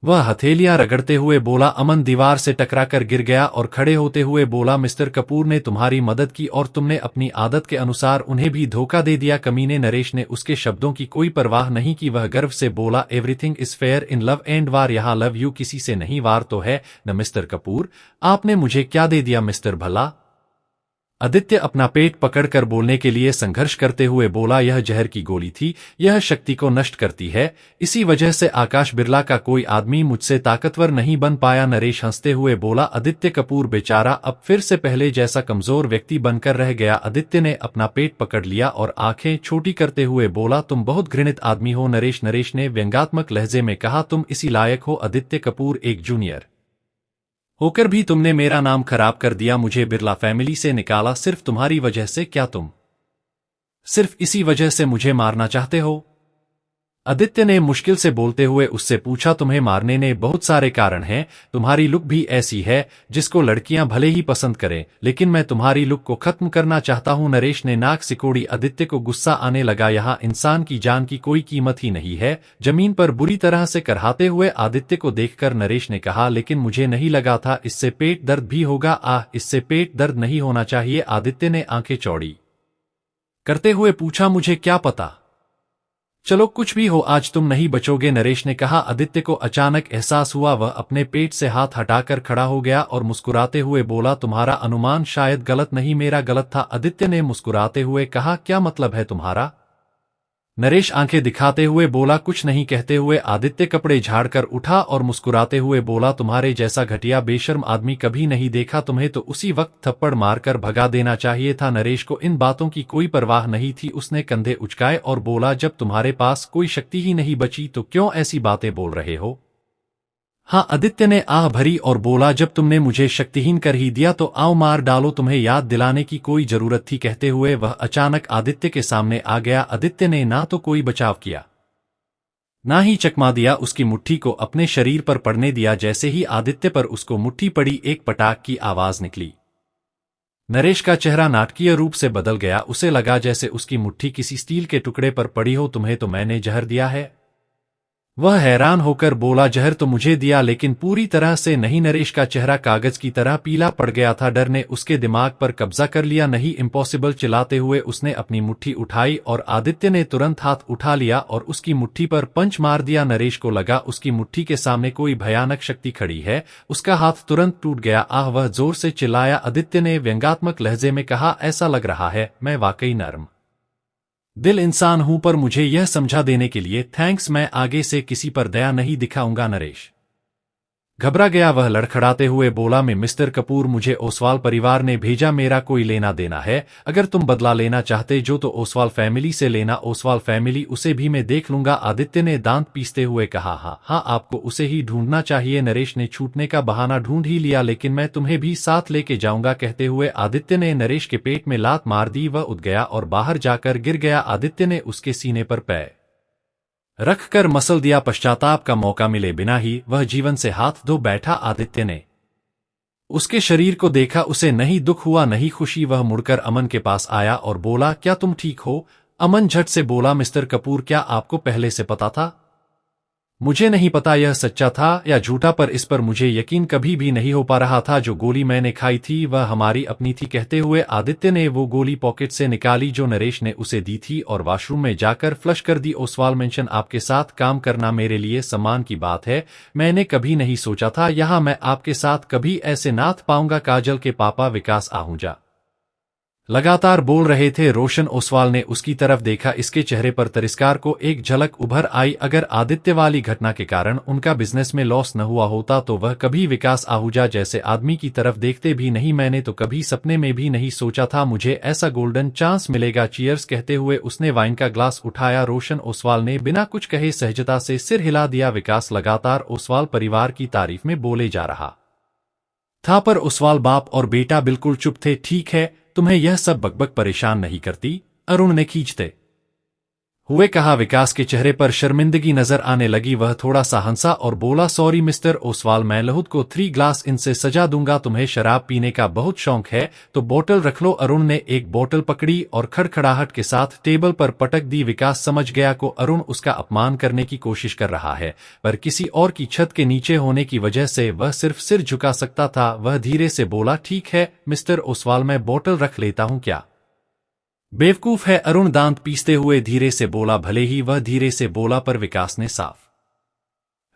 वह हथेलियां रगड़ते हुए बोला। अमन दीवार से टकराकर गिर गया और खड़े होते हुए बोला, मिस्टर कपूर ने तुम्हारी मदद की और तुमने अपनी आदत के अनुसार उन्हें भी धोखा दे दिया, कमीने। नरेश ने उसके शब्दों की कोई परवाह नहीं की। वह गर्व से बोला, everything is fair in love and वार। यहां लव यू किसी से नहीं, वार तो है न। मिस्टर कपूर, आपने मुझे क्या दे दिया? मिस्टर भला, आदित्य अपना पेट पकड़कर बोलने के लिए संघर्ष करते हुए बोला, यह जहर की गोली थी, यह शक्ति को नष्ट करती है। इसी वजह से आकाश बिरला का कोई आदमी मुझसे ताकतवर नहीं बन पाया। नरेश हंसते हुए बोला। आदित्य कपूर बेचारा अब फिर से पहले जैसा कमजोर व्यक्ति बनकर रह गया। आदित्य ने अपना पेट पकड़ लिया और आंखें छोटी करते हुए बोला, तुम बहुत घृणित आदमी हो नरेश। नरेश ने व्यंग्यात्मक लहजे में कहा, तुम इसी लायक हो आदित्य कपूर, एक जूनियर होकर भी तुमने मेरा नाम खराब कर दिया, मुझे बिरला फैमिली से निकाला सिर्फ तुम्हारी वजह से। क्या तुम सिर्फ इसी वजह से मुझे मारना चाहते हो? आदित्य ने मुश्किल से बोलते हुए उससे पूछा, तुम्हें मारने ने बहुत सारे कारण हैं, तुम्हारी लुक भी ऐसी है जिसको लड़कियां भले ही पसंद करें, लेकिन मैं तुम्हारी लुक को खत्म करना चाहता हूं। नरेश ने नाक सिकोड़ी। आदित्य को गुस्सा आने लगा, यहां इंसान की जान की कोई कीमत ही नहीं है। जमीन पर बुरी तरह से करहाते हुए आदित्य को देखकर नरेश ने कहा, लेकिन मुझे नहीं लगा था इससे पेट दर्द भी होगा। इससे पेट दर्द नहीं होना चाहिए। आदित्य ने आंखें चौड़ी करते हुए पूछा, मुझे क्या पता? चलो कुछ भी हो, आज तुम नहीं बचोगे, नरेश ने कहा। आदित्य को अचानक एहसास हुआ। वह अपने पेट से हाथ हटाकर खड़ा हो गया और मुस्कुराते हुए बोला, तुम्हारा अनुमान शायद गलत नहीं, मेरा गलत था। आदित्य ने मुस्कुराते हुए कहा, क्या मतलब है तुम्हारा? नरेश आंखें दिखाते हुए बोला, कुछ नहीं। कहते हुए आदित्य कपड़े झाड़कर उठा और मुस्कुराते हुए बोला, तुम्हारे जैसा घटिया बेशर्म आदमी कभी नहीं देखा, तुम्हें तो उसी वक्त थप्पड़ मारकर भगा देना चाहिए था। नरेश को इन बातों की कोई परवाह नहीं थी। उसने कंधे उचकाए और बोला, जब तुम्हारे पास कोई शक्ति ही नहीं बची तो क्यों ऐसी बातें बोल रहे हो? हाँ, आदित्य ने आह भरी और बोला, जब तुमने मुझे शक्तिहीन कर ही दिया तो आओ मार डालो, तुम्हें याद दिलाने की कोई जरूरत थी। कहते हुए वह अचानक आदित्य के सामने आ गया। आदित्य ने ना तो कोई बचाव किया ना ही चकमा दिया, उसकी मुट्ठी को अपने शरीर पर पड़ने दिया। जैसे ही आदित्य पर उसको मुट्ठी पड़ी, एक पटाख की आवाज निकली। नरेश का चेहरा नाटकीय रूप से बदल गया। उसे लगा जैसे उसकी मुट्ठी किसी स्टील के टुकड़े पर पड़ी हो। तुम्हें तो मैंने जहर दिया है? वह हैरान होकर बोला, जहर तो मुझे दिया लेकिन पूरी तरह से नहीं। नरेश का चेहरा कागज की तरह पीला पड़ गया था। डर ने उसके दिमाग पर कब्जा कर लिया। नहीं, इम्पॉसिबल। चिल्लाते हुए उसने अपनी मुट्ठी उठाई और आदित्य ने तुरंत हाथ उठा लिया और उसकी मुट्ठी पर पंच मार दिया। नरेश को लगा उसकी मुट्ठी के सामने कोई भयानक शक्ति खड़ी है। उसका हाथ तुरंत टूट गया। आह, वह जोर से चिल्लाया। आदित्य ने व्यंग्यात्मक लहजे में कहा, ऐसा लग रहा है मैं वाकई नर्म दिल इंसान हूं, पर मुझे यह समझा देने के लिए थैंक्स। मैं आगे से किसी पर दया नहीं दिखाऊंगा। नरेश घबरा गया वह लड़खड़ाते हुए बोला, मैं मिस्टर कपूर, मुझे ओसवाल परिवार ने भेजा, मेरा कोई लेना देना है। अगर तुम बदला लेना चाहते जो तो ओसवाल फैमिली से लेना, ओसवाल फैमिली, उसे भी मैं देख लूंगा। आदित्य ने दांत पीसते हुए कहा। हाँ, आपको उसे ही ढूंढना चाहिए। नरेश ने छूटने का बहाना ढूंढ ही लिया, लेकिन मैं तुम्हें भी साथ लेके जाऊंगा। कहते हुए आदित्य ने नरेश के पेट में लात मार दी। वह उठ गया और बाहर जाकर गिर गया। आदित्य ने उसके सीने पर पैर रख कर मसल दिया। पश्चाताप का मौका मिले बिना ही वह जीवन से हाथ धो बैठा। आदित्य ने उसके शरीर को देखा, उसे नहीं दुख हुआ नहीं खुशी। वह मुड़कर अमन के पास आया और बोला, क्या तुम ठीक हो? अमन झट से बोला, मिस्टर कपूर, क्या आपको पहले से पता था? मुझे नहीं पता यह सच्चा था या झूठा, पर इस पर मुझे यकीन कभी भी नहीं हो पा रहा था। जो गोली मैंने खाई थी वह हमारी अपनी थी। कहते हुए आदित्य ने वो गोली पॉकेट से निकाली जो नरेश ने उसे दी थी और वॉशरूम में जाकर फ्लश कर दी। ओसवाल मेंशन, आपके साथ काम करना मेरे लिए सम्मान की बात है। मैंने कभी नहीं सोचा था यहाँ मैं आपके साथ कभी ऐसे नाथ पाऊंगा। काजल के पापा विकास आहूजा लगातार बोल रहे थे। रोशन ओसवाल ने उसकी तरफ देखा। इसके चेहरे पर तिरस्कार को एक झलक उभर आई। अगर आदित्य वाली घटना के कारण उनका बिजनेस में लॉस न हुआ होता तो वह कभी विकास आहूजा जैसे आदमी की तरफ देखते भी नहीं। मैंने तो कभी सपने में भी नहीं सोचा था मुझे ऐसा गोल्डन चांस मिलेगा। चीयर्स कहते हुए उसने वाइन का ग्लास उठाया। रोशन ओसवाल ने बिना कुछ कहे सहजता से सिर हिला दिया। विकास लगातार ओसवाल परिवार की तारीफ में बोले जा रहा था, पर ओसवाल बाप और बेटा बिल्कुल चुप थे। ठीक है, तुम्हें यह सब बकबक परेशान नहीं करती? अरुण ने खींचते हुए कहा। विकास के चेहरे पर शर्मिंदगी नजर आने लगी। वह थोड़ा सा हंसा और बोला, सॉरी मिस्टर ओसवाल, मैं लहुत को 3 ग्लास इनसे सजा दूंगा। तुम्हें शराब पीने का बहुत शौक है तो बोतल रख लो। अरुण ने एक बोतल पकड़ी और खड़खड़ाहट के साथ टेबल पर पटक दी। विकास समझ गया को अरुण उसका अपमान करने की कोशिश कर रहा है, पर किसी और की छत के नीचे होने की वजह से वह सिर्फ सिर झुका सकता था। वह धीरे से बोला, ठीक है मिस्टर ओसवाल, मैं बोतल रख लेता हूं। क्या बेवकूफ है? अरुण दांत पीसते हुए धीरे से बोला। भले ही वह धीरे से बोला, पर विकास ने साफ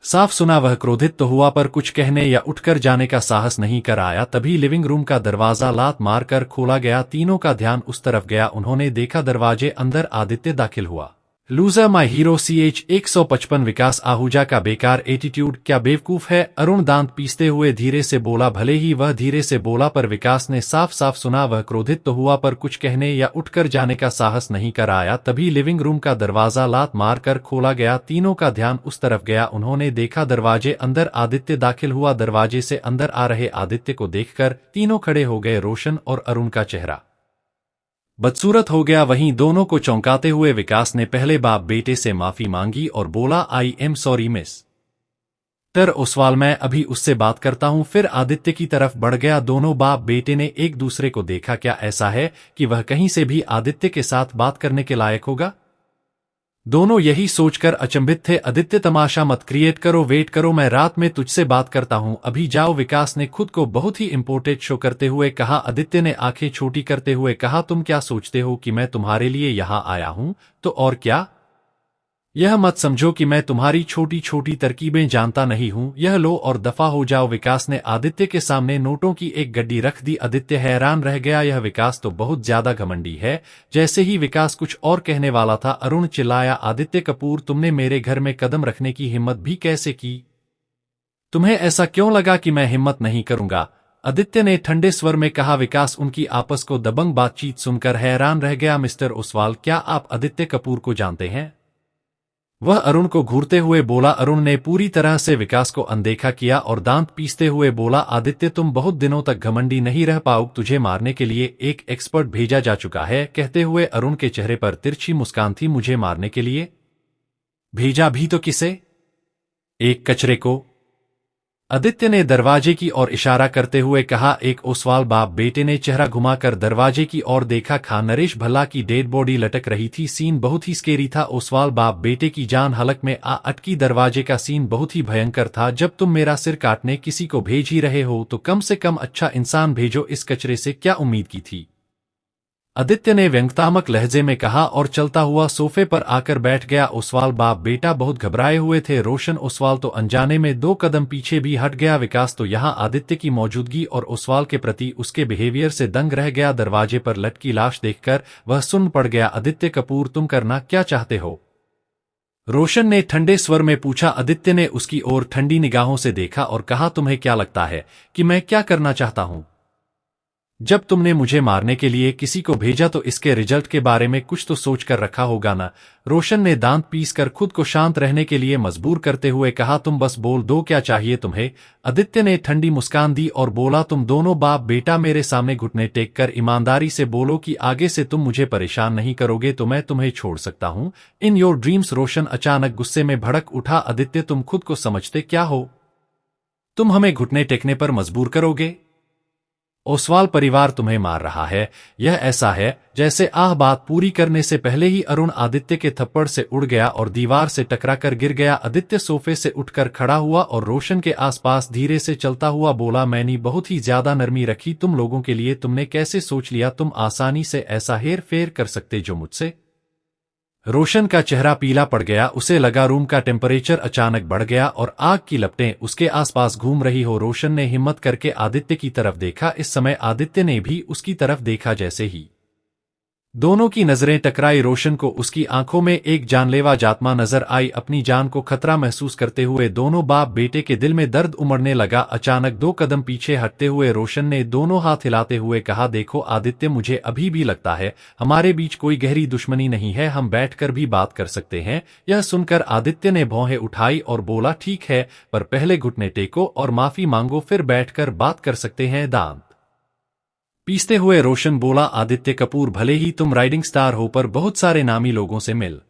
साफ सुना। वह क्रोधित तो हुआ पर कुछ कहने या उठकर जाने का साहस नहीं कर आया। तभी लिविंग रूम का दरवाजा लात मारकर खोला गया। तीनों का ध्यान उस तरफ गया। उन्होंने देखा दरवाजे अंदर आदित्य दाखिल हुआ। लूजर माई हीरो CH 155 विकास आहूजा का बेकार एटीट्यूड, क्या बेवकूफ है? अरुण दांत पीसते हुए धीरे से बोला। भले ही वह धीरे से बोला, पर विकास ने साफ साफ सुना। वह क्रोधित तो हुआ पर कुछ कहने या उठकर जाने का साहस नहीं कर आया। तभी लिविंग रूम का दरवाजा लात मारकर खोला गया। तीनों का ध्यान उस तरफ गया। उन्होंने देखा दरवाजे अंदर आदित्य दाखिल हुआ। दरवाजे से अंदर आ रहे आदित्य को देखकर तीनों खड़े हो गए। रोशन और अरुण का चेहरा बदसूरत हो गया। वहीं दोनों को चौंकाते हुए विकास ने पहले बाप बेटे से माफी मांगी और बोला, आई एम सॉरी मिस टर ओसवाल, मैं अभी उससे बात करता हूं। फिर आदित्य की तरफ बढ़ गया। दोनों बाप बेटे ने एक दूसरे को देखा। क्या ऐसा है कि वह कहीं से भी आदित्य के साथ बात करने के लायक होगा? दोनों यही सोचकर अचंभित थे। आदित्य, तमाशा मत क्रिएट करो, वेट करो, मैं रात में तुझसे बात करता हूं, अभी जाओ। विकास ने खुद को बहुत ही इम्पोर्टेंट शो करते हुए कहा। आदित्य ने आंखें छोटी करते हुए कहा, तुम क्या सोचते हो कि मैं तुम्हारे लिए यहां आया हूं? तो और क्या? यह मत समझो कि मैं तुम्हारी छोटी छोटी तरकीबें जानता नहीं हूं। यह लो और दफा हो जाओ। विकास ने आदित्य के सामने नोटों की एक गड्डी रख दी। आदित्य हैरान रह गया। यह विकास तो बहुत ज्यादा घमंडी है। जैसे ही विकास कुछ और कहने वाला था, अरुण चिल्लाया, आदित्य कपूर, तुमने मेरे घर में कदम रखने की हिम्मत भी कैसे की? तुम्हें ऐसा क्यों लगा कि मैं हिम्मत नहीं करूंगा? आदित्य ने ठंडे स्वर में कहा। विकास उनकी आपस को दबंग बातचीत सुनकर हैरान रह गया। मिस्टर ओसवाल, क्या आप आदित्य कपूर को जानते हैं? वह अरुण को घूरते हुए बोला। अरुण ने पूरी तरह से विकास को अनदेखा किया और दांत पीसते हुए बोला, आदित्य, तुम बहुत दिनों तक घमंडी नहीं रह पाओगे। तुझे मारने के लिए एक एक्सपर्ट भेजा जा चुका है। कहते हुए अरुण के चेहरे पर तिरछी मुस्कान थी। मुझे मारने के लिए भेजा भी तो किसे? एक कचरे को। आदित्य ने दरवाजे की ओर इशारा करते हुए कहा। एक ओसवाल बाप बेटे ने चेहरा घुमाकर दरवाजे की ओर देखा। खान नरेश भल्ला की डेड बॉडी लटक रही थी। सीन बहुत ही स्केरी था। ओसवाल बाप बेटे की जान हलक में आ अटकी। दरवाजे का सीन बहुत ही भयंकर था। जब तुम मेरा सिर काटने किसी को भेज ही रहे हो तो कम से कम अच्छा इंसान भेजो। इस कचरे से क्या उम्मीद की थी? आदित्य ने व्यंग्यात्मक लहजे में कहा और चलता हुआ सोफे पर आकर बैठ गया। ओसवाल बाप बेटा बहुत घबराए हुए थे। रोशन ओसवाल तो अनजाने में 2 कदम पीछे भी हट गया। विकास तो यहाँ आदित्य की मौजूदगी और ओसवाल के प्रति उसके बिहेवियर से दंग रह गया। दरवाजे पर लटकी लाश देखकर वह सुन्न पड़ गया। आदित्य कपूर, तुम करना क्या चाहते हो? रोशन ने ठंडे स्वर में पूछा। आदित्य ने उसकी ओर ठंडी निगाहों से देखा और कहा, तुम्हें क्या लगता है कि मैं क्या करना चाहता हूं? जब तुमने मुझे मारने के लिए किसी को भेजा तो इसके रिजल्ट के बारे में कुछ तो सोच कर रखा होगा ना? रोशन ने दांत पीसकर खुद को शांत रहने के लिए मजबूर करते हुए कहा, तुम बस बोल दो, क्या चाहिए तुम्हें? आदित्य ने ठंडी मुस्कान दी और बोला, तुम दोनों बाप बेटा मेरे सामने घुटने टेक कर ईमानदारी से बोलो कि आगे से तुम मुझे परेशान नहीं करोगे तो मैं तुम्हें छोड़ सकता हूं। In your dreams. रोशन अचानक गुस्से में भड़क उठा। आदित्य, तुम खुद को समझते क्या हो? तुम हमें घुटने टेकने पर मजबूर करोगे? ओसवाल परिवार तुम्हें मार रहा है। यह ऐसा है जैसे बात पूरी करने से पहले ही अरुण आदित्य के थप्पड़ से उड़ गया और दीवार से टकराकर गिर गया। आदित्य सोफे से उठकर खड़ा हुआ और रोशन के आसपास धीरे से चलता हुआ बोला, मैंने बहुत ही ज्यादा नरमी रखी तुम लोगों के लिए। तुमने कैसे सोच लिया तुम आसानी से ऐसा हेर फेर कर सकते जो मुझसे? रोशन का चेहरा पीला पड़ गया। उसे लगा रूम का टेम्परेचर अचानक बढ़ गया और आग की लपटें उसके आसपास घूम रही हो। रोशन ने हिम्मत करके आदित्य की तरफ देखा। इस समय आदित्य ने भी उसकी तरफ देखा। जैसे ही दोनों की नजरें टकराई, रोशन को उसकी आंखों में एक जानलेवा जातमा नजर आई। अपनी जान को खतरा महसूस करते हुए दोनों बाप बेटे के दिल में दर्द उमड़ने लगा। अचानक 2 कदम पीछे हटते हुए रोशन ने दोनों हाथ हिलाते हुए कहा, देखो आदित्य, मुझे अभी भी लगता है हमारे बीच कोई गहरी दुश्मनी नहीं है, हम बैठकर भी बात कर सकते हैं। यह सुनकर आदित्य ने भौहें उठाई और बोला, ठीक है, पर पहले घुटने टेको और माफी मांगो, फिर बैठकर बात कर सकते हैं। दांत पीसते हुए रोशन बोला, आदित्य कपूर, भले ही तुम राइडिंग स्टार हो पर बहुत सारे नामी लोगों से मिल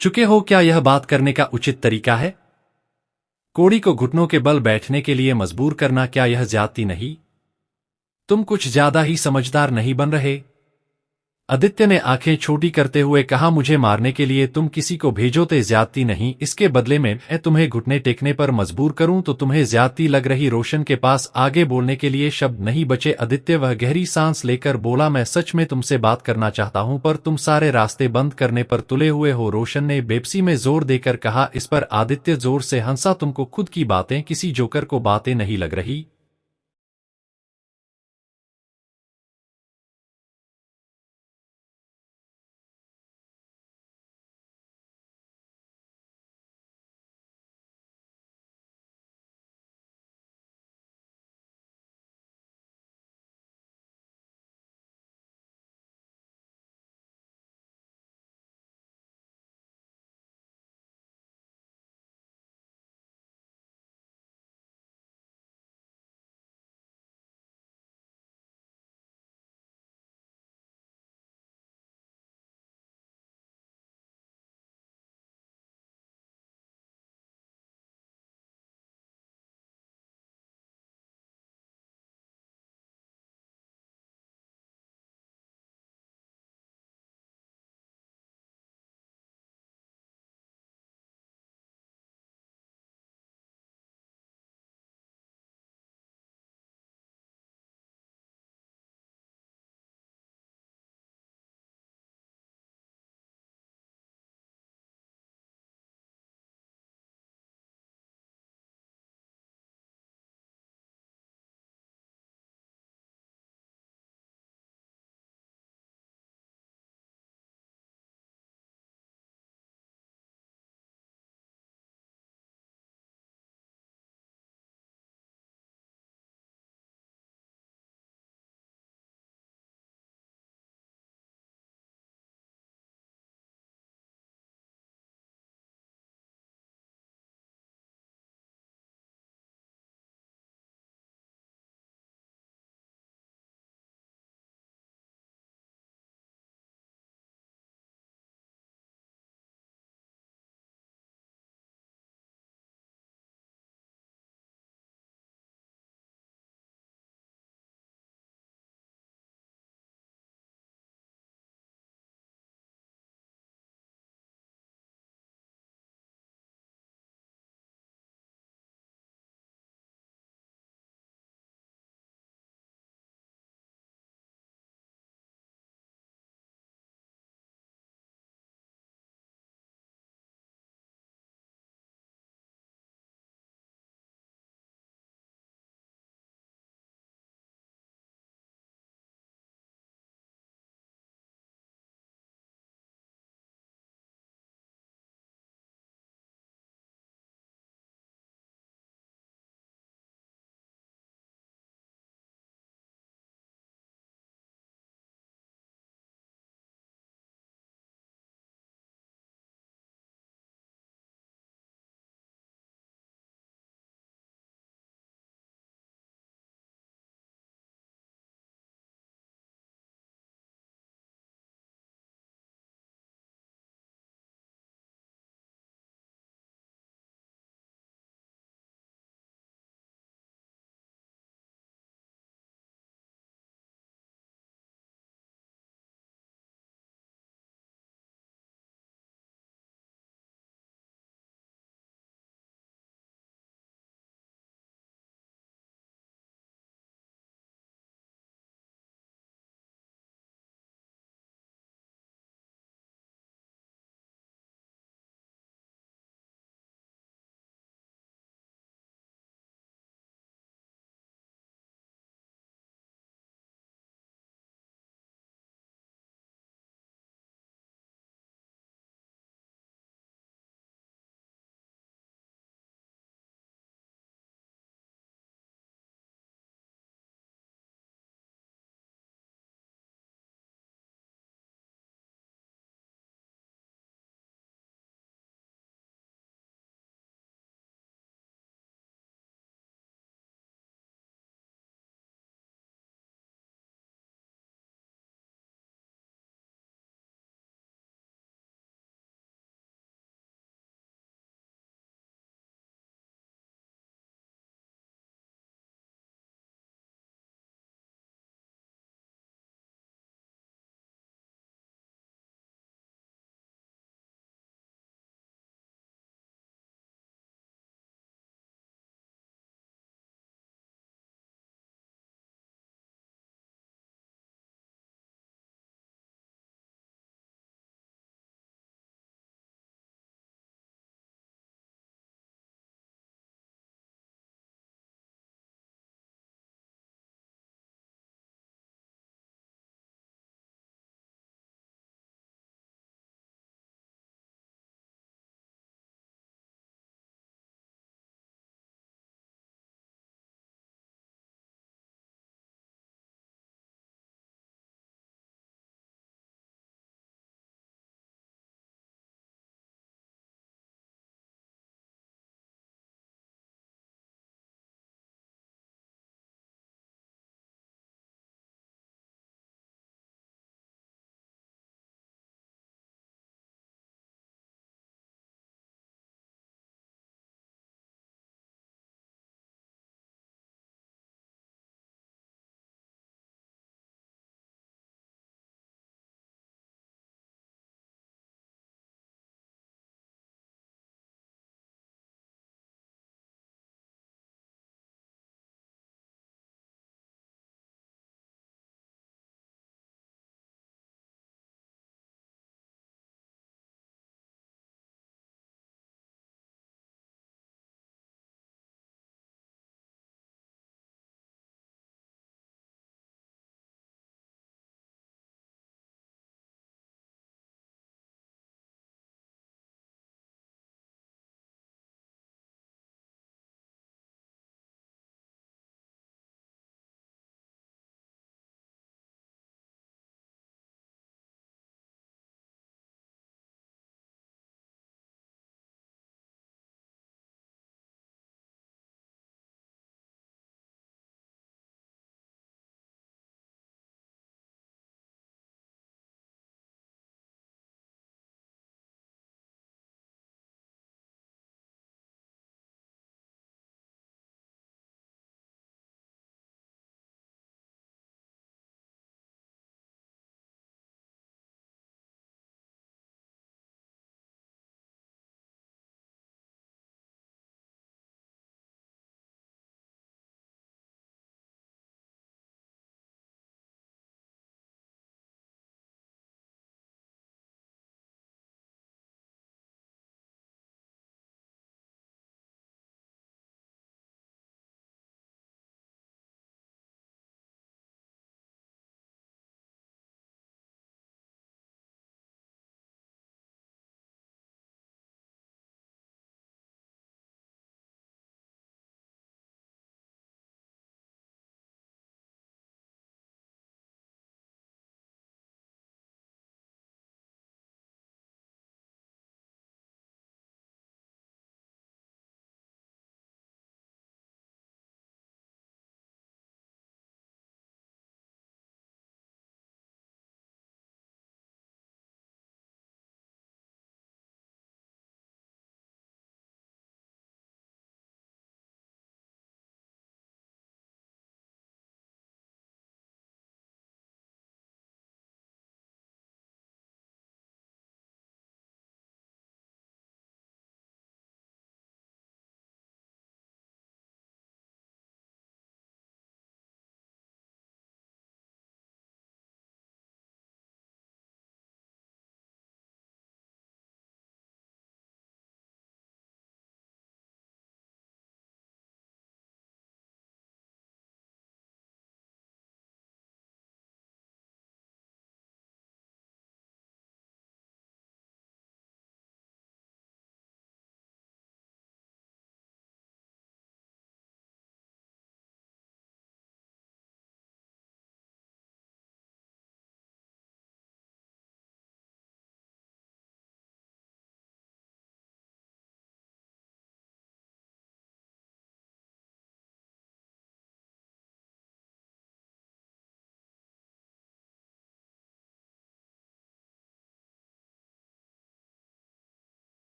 चुके हो। क्या यह बात करने का उचित तरीका है? कोड़ी को घुटनों के बल बैठने के लिए मजबूर करना, क्या यह ज्यादती नहीं? तुम कुछ ज्यादा ही समझदार नहीं बन रहे? आदित्य ने आंखें छोटी करते हुए कहा, मुझे मारने के लिए तुम किसी को भेजो तो ज्यादती नहीं, इसके बदले में मैं तुम्हें घुटने टेकने पर मजबूर करूं तो तुम्हें ज्यादती लग रही। रोशन के पास आगे बोलने के लिए शब्द नहीं बचे। आदित्य वह गहरी सांस लेकर बोला, मैं सच में तुमसे बात करना चाहता हूं पर तुम सारे रास्ते बंद करने पर तुले हुए हो। रोशन ने बेबसी में जोर देकर कहा। इस पर आदित्य जोर से हंसा, तुमको खुद की बातें किसी जोकर को बातें नहीं लग रही?